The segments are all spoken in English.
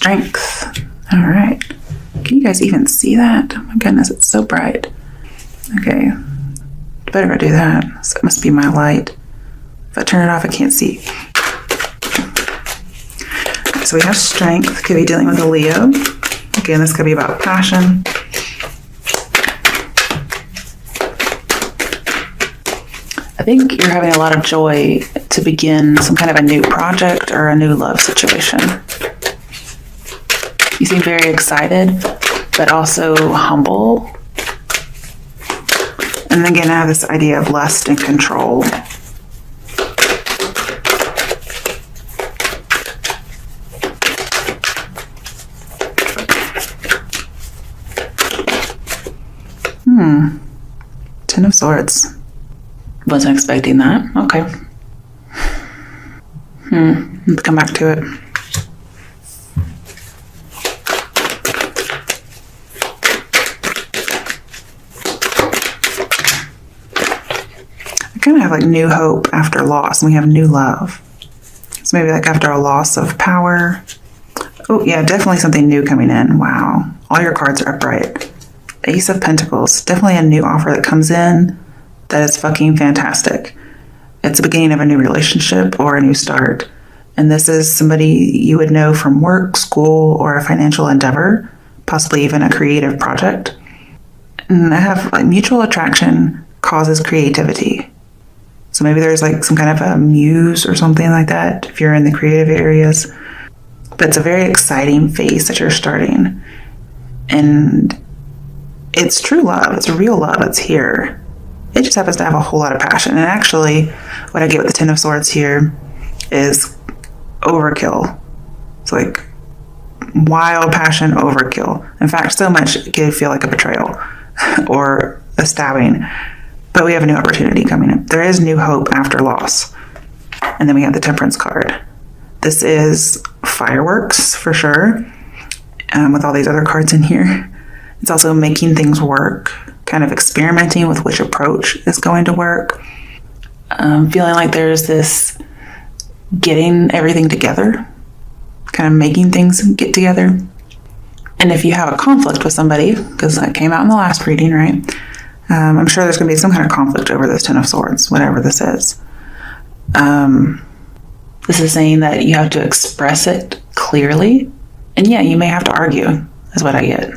strength. All right. Can you guys even see that? Oh my goodness, it's so bright. Okay. Better not do that. So it must be my light. If I turn it off, I can't see. Okay, so we have strength. Could be dealing with a Leo. Again, this could be about passion. I think you're having a lot of joy to begin some kind of a new project or a new love situation. You seem very excited, but also humble. And again, I have this idea of lust and control. Ten of Swords. Wasn't expecting that. Okay. Let's come back to it. I kind of have like new hope after loss, and we have new love. So maybe like after a loss of power. Oh yeah, definitely something new coming in. Wow. All your cards are upright. Ace of Pentacles. Definitely a new offer that comes in that is fucking fantastic. It's the beginning of a new relationship or a new start. And this is somebody you would know from work, school, or a financial endeavor, possibly even a creative project. And I have like mutual attraction causes creativity. So maybe there's like some kind of a muse or something like that if you're in the creative areas. But it's a very exciting phase that you're starting. And it's true love. It's real love. It's here. It just happens to have a whole lot of passion. And actually, what I get with the Ten of Swords here is overkill. It's like wild passion overkill. In fact, so much it could feel like a betrayal or a stabbing. But we have a new opportunity coming up. There is new hope after loss. And then we have the Temperance card. This is fireworks for sure. With all these other cards in here. It's also making things work, kind of experimenting with which approach is going to work. Feeling like there's this getting everything together, kind of making things get together. And if you have a conflict with somebody, because that came out in the last reading, right? I'm sure there's going to be some kind of conflict over this Ten of Swords, whatever this is. This is saying that you have to express it clearly. And yeah, you may have to argue, is what I get.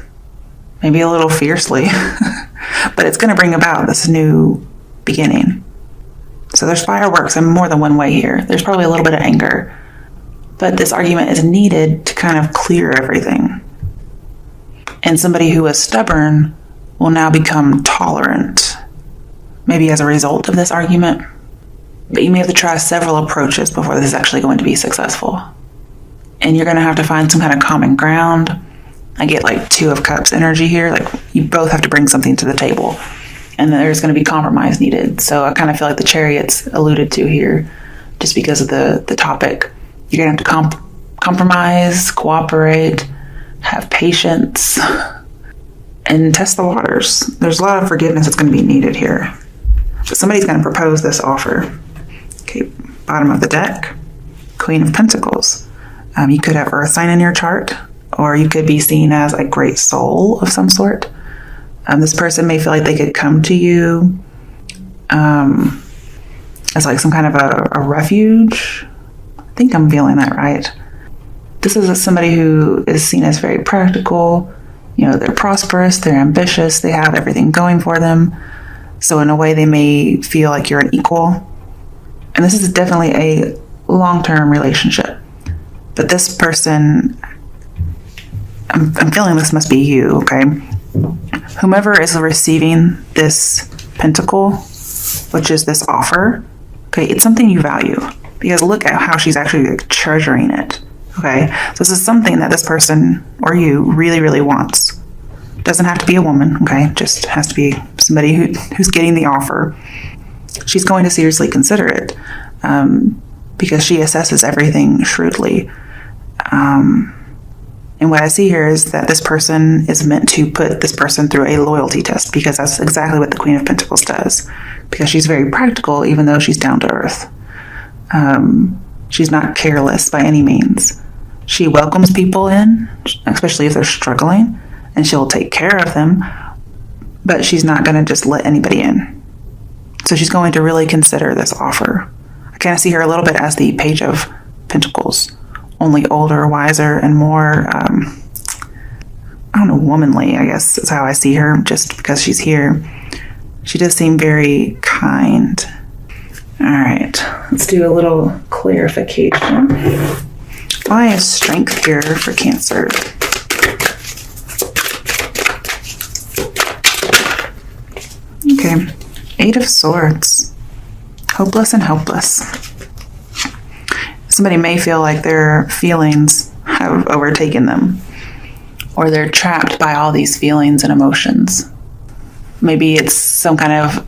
Maybe a little fiercely, but it's going to bring about this new beginning. So there's fireworks in more than one way here. There's probably a little bit of anger, but this argument is needed to kind of clear everything. And somebody who is stubborn will now become tolerant, maybe as a result of this argument. But you may have to try several approaches before this is actually going to be successful. And you're going to have to find some kind of common ground. I get like Two of Cups energy here. Like you both have to bring something to the table. And there's going to be compromise needed. So I kind of feel like the Chariot's alluded to here just because of the topic. You're going to have to compromise, cooperate, have patience, and test the waters. There's a lot of forgiveness that's going to be needed here. But somebody's going to propose this offer. Okay, bottom of the deck, Queen of Pentacles. You could have Earth sign in your chart, or you could be seen as a great soul of some sort. This person may feel like they could come to you as like some kind of a refuge. I think I'm feeling that right. This is somebody who is seen as very practical. You know, they're prosperous, they're ambitious, they have everything going for them. So in a way, they may feel like you're an equal. And this is definitely a long-term relationship. But this person, I'm feeling this must be you, okay? Whomever is receiving this pentacle, which is this offer, okay, it's something you value. Because look at how she's actually like treasuring it, okay? So this is something that this person or you really, really wants. Doesn't have to be a woman, okay? Just has to be somebody who's getting the offer. She's going to seriously consider it because she assesses everything shrewdly. And what I see here is that this person is meant to put this person through a loyalty test because that's exactly what the Queen of Pentacles does. Because she's very practical, even though she's down to earth. She's not careless by any means. She welcomes people in, especially if they're struggling, and she'll take care of them, but she's not going to just let anybody in. So she's going to really consider this offer. I kind of see her a little bit as the Page of Pentacles, only older, wiser, and more, womanly, I guess is how I see her, just because she's here. She does seem very kind. All right, let's do a little clarification. Why is strength here for Cancer? Okay, 8 of Swords. Hopeless and helpless. Somebody may feel like their feelings have overtaken them, or they're trapped by all these feelings and emotions. Maybe it's some kind of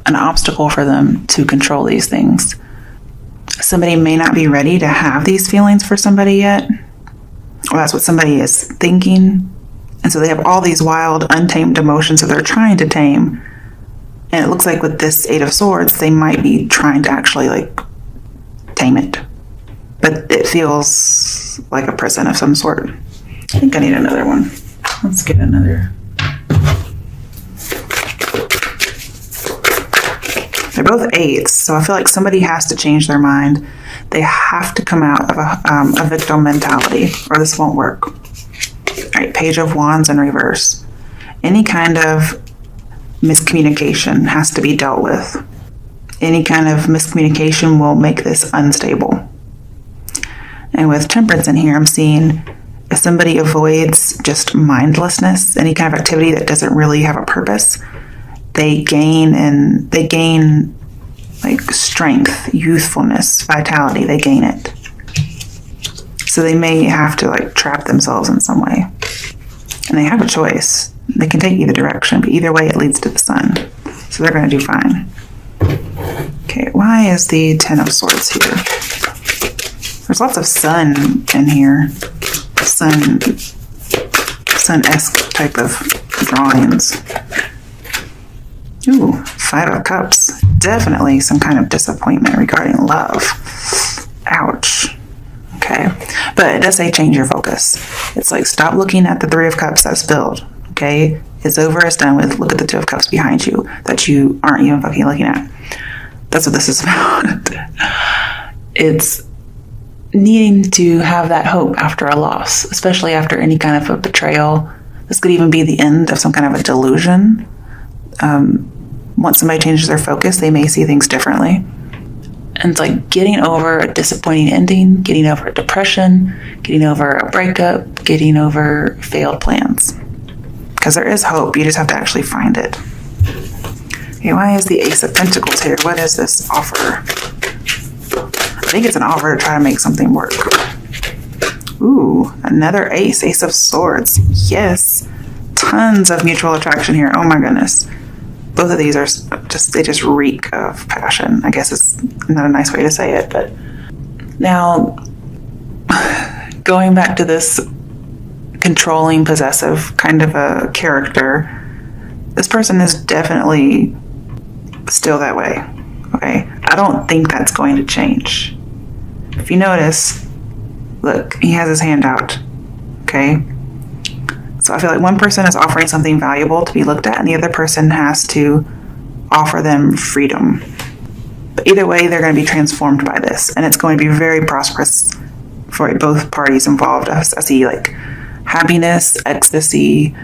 an obstacle for them to control these things. Somebody may not be ready to have these feelings for somebody yet, or that's what somebody is thinking. And so they have all these wild, untamed emotions that they're trying to tame. And it looks like with this 8 of Swords, they might be trying to actually tame it. But it feels like a prison of some sort. I think I need another one. Let's get another. They're both 8s, so I feel like somebody has to change their mind. They have to come out of a victim mentality, or this won't work. All right, Page of Wands in reverse. Any kind of miscommunication has to be dealt with. Any kind of miscommunication will make this unstable. And with Temperance in here, I'm seeing if somebody avoids just mindlessness, any kind of activity that doesn't really have a purpose, they gain strength, youthfulness, vitality. They gain it. So they may have to trap themselves in some way. And they have a choice. They can take either direction, but either way it leads to the sun. So they're going to do fine. Okay, why is the 10 of Swords here? There's lots of sun in here. Sun-esque type of drawings. Ooh, 5 of Cups. Definitely some kind of disappointment regarding love. Ouch. Okay. But it does say change your focus. It's stop looking at the 3 of Cups that's spilled. Okay? It's over, it's done with. Look at the 2 of Cups behind you that you aren't even fucking looking at. That's what this is about. It's needing to have that hope after a loss, especially after any kind of a betrayal. This could even be the end of some kind of a delusion. Once somebody changes their focus, they may see things differently. And it's getting over a disappointing ending, getting over a depression, getting over a breakup, getting over failed plans. Because there is hope, you just have to actually find it. Okay, why is the Ace of Pentacles here? What is this offer? I think it's an offer to try to make something work. Ooh, another ace, Ace of Swords. Yes, tons of mutual attraction here. Oh my goodness. Both of these are they just reek of passion. I guess it's not a nice way to say it, but now going back to this controlling, possessive kind of a character, this person is definitely still that way. Okay, I don't think that's going to change. If you notice, look, he has his hand out. Okay, so I feel like one person is offering something valuable to be looked at, and the other person has to offer them freedom. But either way, they're going to be transformed by this, and it's going to be very prosperous for both parties involved. I see happiness, ecstasy,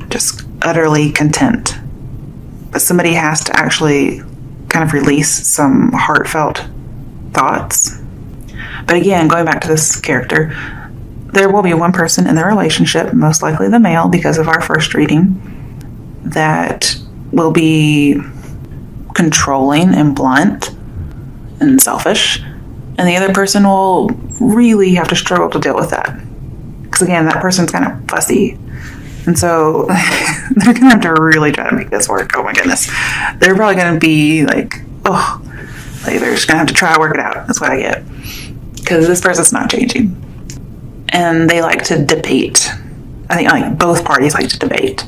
just utterly content. But somebody has to actually kind of release some heartfelt thoughts. But again, going back to this character, there will be one person in the relationship, most likely the male because of our first reading, that will be controlling and blunt and selfish. And the other person will really have to struggle to deal with that. Because again, that person's kind of fussy. And so they're going to have to really try to make this work. Oh my goodness. They're probably going to be they're just going to have to try to work it out. That's what I get. Because this person's not changing. And they like to debate. I think both parties like to debate.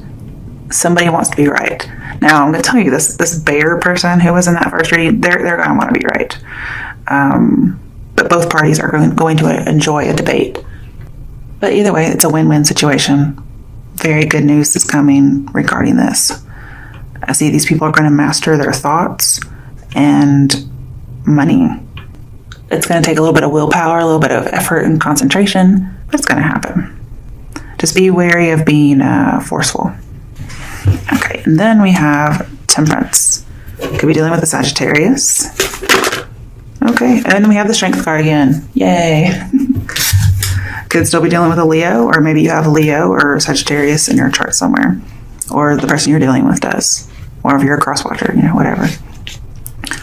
Somebody wants to be right. Now, I'm going to tell you this bear person who was in that first reading, they're going to want to be right. But but both parties are going to enjoy a debate. But either way, it's a win-win situation. Very good news is coming regarding this. I see these people are going to master their thoughts and money. It's going to take a little bit of willpower, a little bit of effort and concentration, but it's going to happen. Just be wary of being forceful. Okay, and then we have Temperance. Could be dealing with a Sagittarius. Okay, and then we have the Strength card again. Yay. Could still be dealing with a Leo, or maybe you have a Leo or Sagittarius in your chart somewhere, or the person you're dealing with does, or if you're a cross-watcher, whatever.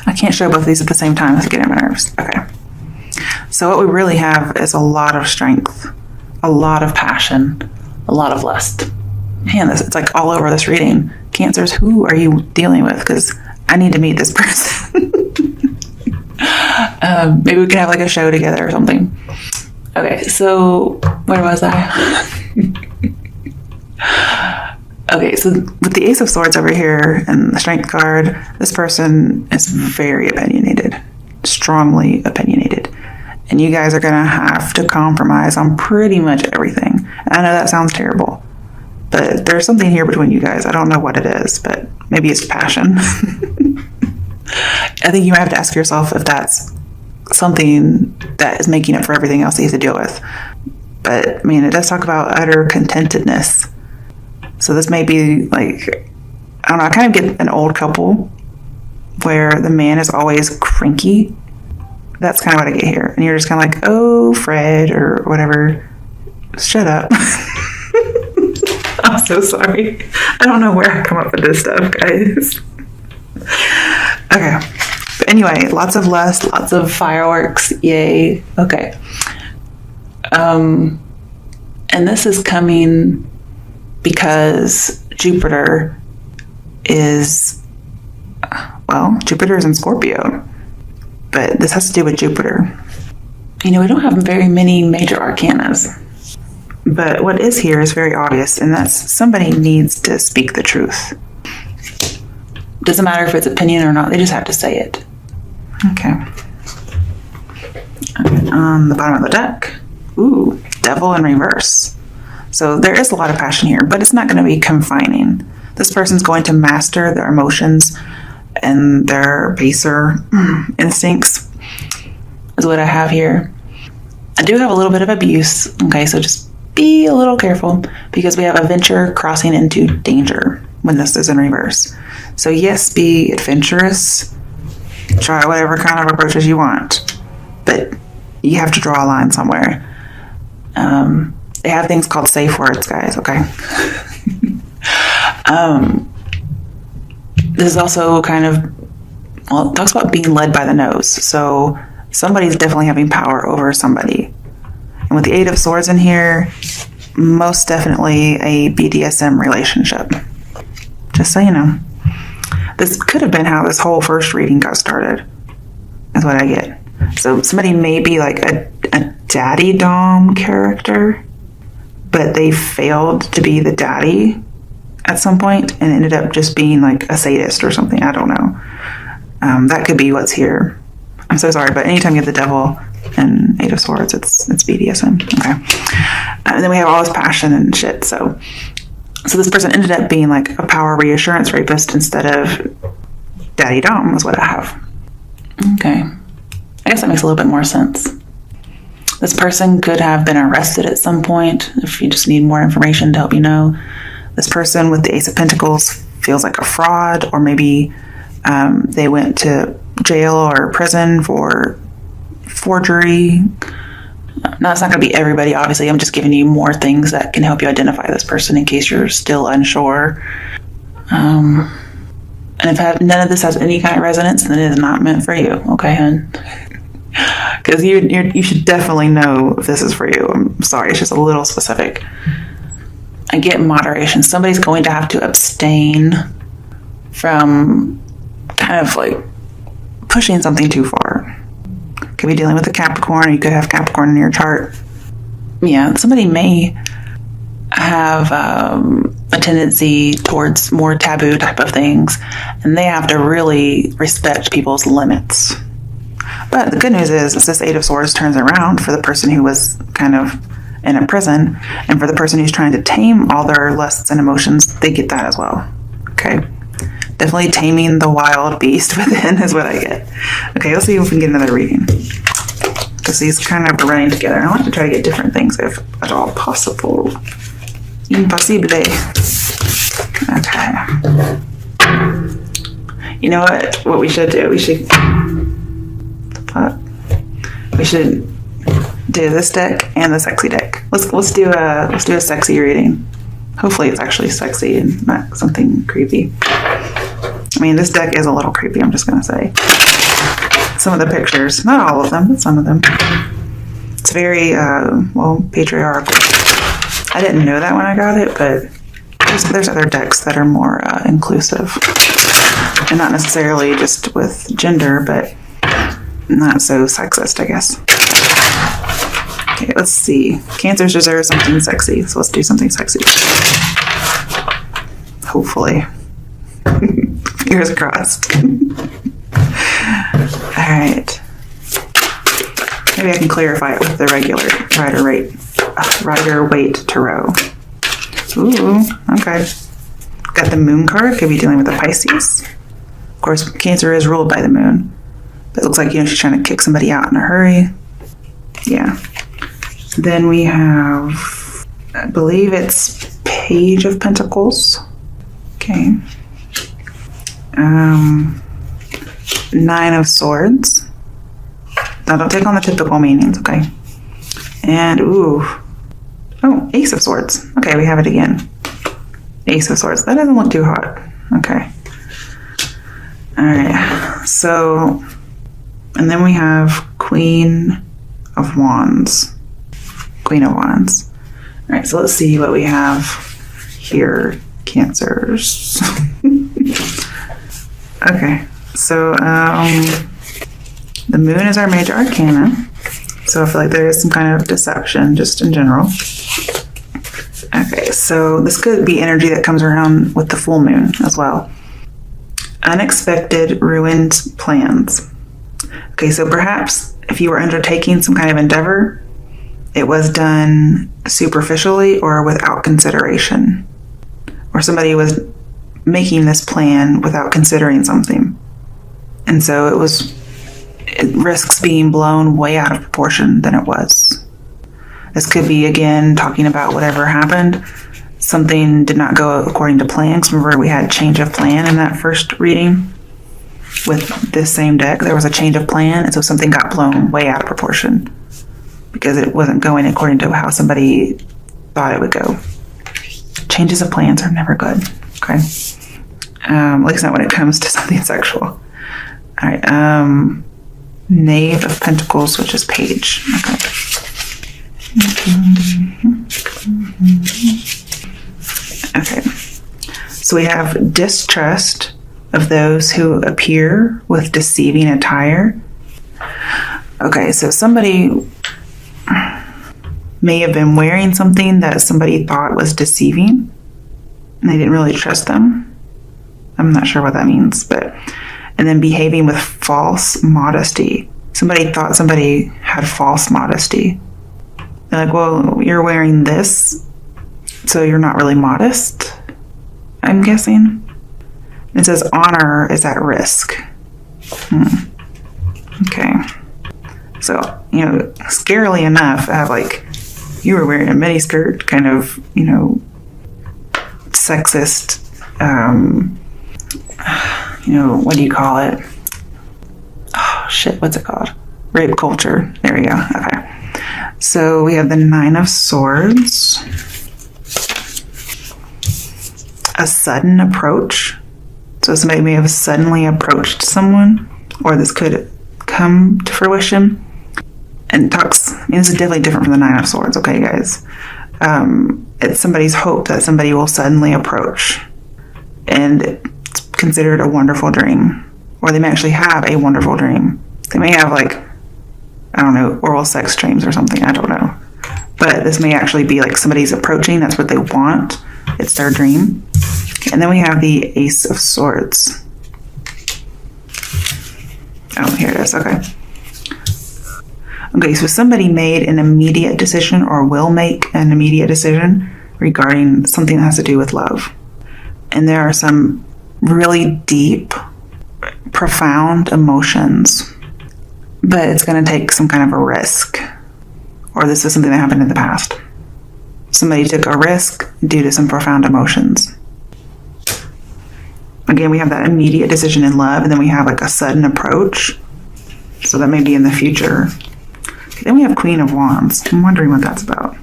I can't show both of these at the same time. It's getting on my nerves. Okay. So what we really have is a lot of strength, a lot of passion, a lot of lust. Man, it's like all over this reading. Cancers, who are you dealing with? Because I need to meet this person. Maybe we can have like a show together or something. Okay, so where was I? Okay, so with the Ace of Swords over here and the Strength card, this person is very opinionated, strongly opinionated. And you guys are going to have to compromise on pretty much everything. I know that sounds terrible, but there's something here between you guys. I don't know what it is, but maybe it's passion. I think you might have to ask yourself if that's something that is making up for everything else that you have to deal with. But, I mean, it does talk about utter contentedness. So this may be like, I don't know, I kind of get an old couple where the man is always cranky. That's kind of what I get here. And you're just kind of like, oh, Fred, or whatever. Shut up. I'm so sorry. I don't know where I come up with this stuff, guys. Okay. But anyway, lots of lust, lots of fireworks. Yay. Okay. And this is coming because Jupiter is in Scorpio. But this has to do with Jupiter. We don't have very many major arcanas. But what is here is very obvious, and that's somebody needs to speak the truth. Doesn't matter if it's opinion or not, they just have to say it. Okay. On the bottom of the deck, ooh, Devil in reverse. So there is a lot of passion here, but it's not going to be confining. This person's going to master their emotions and their baser instincts is what I have here. I do have a little bit of abuse, okay, so just be a little careful because we have adventure crossing into danger when this is in reverse. So yes, be adventurous, try whatever kind of approaches you want, but you have to draw a line somewhere. They have things called safe words, guys, okay? This is also kind of, it talks about being led by the nose. So somebody's definitely having power over somebody. And with the Eight of Swords in here, most definitely a BDSM relationship. Just so you know. This could have been how this whole first reading got started. That's what I get. So somebody may be like a daddy dom character, but they failed to be the daddy at some point and ended up just being like a sadist or something. I don't know. That could be what's here. I'm so sorry, but anytime you get the Devil and Eight of Swords, it's BDSM. Okay. And then we have all this passion and shit. So this person ended up being like a power reassurance rapist instead of daddy dom is what I have. Okay. I guess that makes a little bit more sense. This person could have been arrested at some point if you just need more information to help you know. This person with the Ace of Pentacles feels like a fraud, or maybe they went to jail or prison for forgery. Now, it's not going to be everybody, obviously. I'm just giving you more things that can help you identify this person in case you're still unsure. And if none of this has any kind of resonance, then it is not meant for you, okay, hon? Because you should definitely know if this is for you. I'm sorry, it's just a little specific. I get moderation. Somebody's going to have to abstain from kind of like pushing something too far. Could be dealing with a Capricorn. You could have Capricorn in your chart. Yeah, somebody may have a tendency towards more taboo type of things, and they have to really respect people's limits. But the good news is this Eight of Swords turns around for the person who was kind of in a prison, and for the person who's trying to tame all their lusts and emotions, they get that as well. Okay. Definitely taming the wild beast within is what I get. Okay, let's see if we can get another reading. Because these kind of running together. I like to try to get different things if at all possible. Impossible. Okay. You know what we should do? We should do this deck and the sexy deck. Let's do a sexy reading. Hopefully it's actually sexy and not something creepy. I mean, this deck is a little creepy, I'm just gonna say. Some of the pictures, not all of them, but some of them. It's very, patriarchal. I didn't know that when I got it, but there's other decks that are more inclusive. And not necessarily just with gender, but not so sexist, I guess. Okay, let's see. Cancers deserve something sexy, so let's do something sexy. Hopefully. Fingers crossed. Alright. Maybe I can clarify it with the regular Rider-Waite Tarot. Ooh, okay. Got the Moon card. Could be dealing with the Pisces. Of course, Cancer is ruled by the Moon. But it looks like, she's trying to kick somebody out in a hurry. Yeah. Then we have, I believe it's Page of Pentacles. Okay. Nine of Swords. Now don't take on the typical meanings, okay? And, Ace of Swords. Okay, we have it again. Ace of Swords. That doesn't look too hot. Okay. Alright, so, and then we have Queen of Wands. Queen of Wands. Alright, so let's see what we have here. Cancers. Okay, so the Moon is our major arcana. So I feel like there is some kind of deception just in general. Okay, so this could be energy that comes around with the full moon as well. Unexpected ruined plans. Okay, so perhaps if you were undertaking some kind of endeavor, it was done superficially or without consideration. Or somebody was making this plan without considering something. And so it risks being blown way out of proportion than it was. This could be, again, talking about whatever happened. Something did not go according to plan. Remember, we had change of plan in that first reading with this same deck. There was a change of plan, and so something got blown way out of proportion because it wasn't going according to how somebody thought it would go. Changes of plans are never good, okay? At least not when it comes to something sexual. All right, Knave of Pentacles, which is Page. Okay. Okay. So we have distrust of those who appear with deceiving attire. Okay, so somebody may have been wearing something that somebody thought was deceiving, and they didn't really trust them. I'm not sure what that means, but... And then behaving with false modesty. Somebody thought somebody had false modesty. They're like, well, you're wearing this, so you're not really modest, I'm guessing. It says honor is at risk. Okay. So, scarily enough, I have like, you were wearing a miniskirt, kind of, sexist, what do you call it? Oh, shit, what's it called? Rape culture. There we go. Okay. So we have the Nine of Swords. A sudden approach. So somebody may have suddenly approached someone, or this could come to fruition. And this is definitely different from the Nine of Swords, okay, guys? It's somebody's hope that somebody will suddenly approach. And it's considered a wonderful dream. Or they may actually have a wonderful dream. They may have, oral sex dreams or something. I don't know. But this may actually be like somebody's approaching. That's what they want. It's their dream. And then we have the Ace of Swords. Oh, here it is. Okay. Okay, so somebody made an immediate decision or will make an immediate decision regarding something that has to do with love. And there are some really deep, profound emotions, but it's going to take some kind of a risk. Or this is something that happened in the past. Somebody took a risk due to some profound emotions. Again, we have that immediate decision in love, and then we have like a sudden approach. So that may be in the future. Then we have Queen of Wands. I'm wondering what that's about.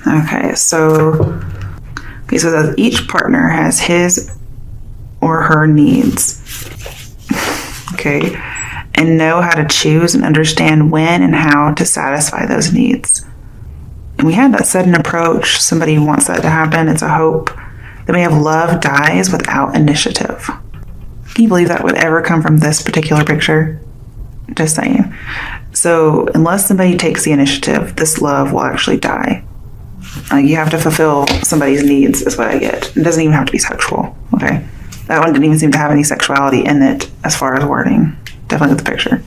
Okay, so that each partner has his or her needs. Okay, and know how to choose and understand when and how to satisfy those needs. And we had that sudden approach. Somebody wants that to happen. It's a hope. Then we have love dies without initiative. Can you believe that would ever come from this particular picture? Just saying. So unless somebody takes the initiative, this love will actually die. You have to fulfill somebody's needs is what I get. It doesn't even have to be sexual. Okay. That one didn't even seem to have any sexuality in it as far as wording. Definitely with the picture.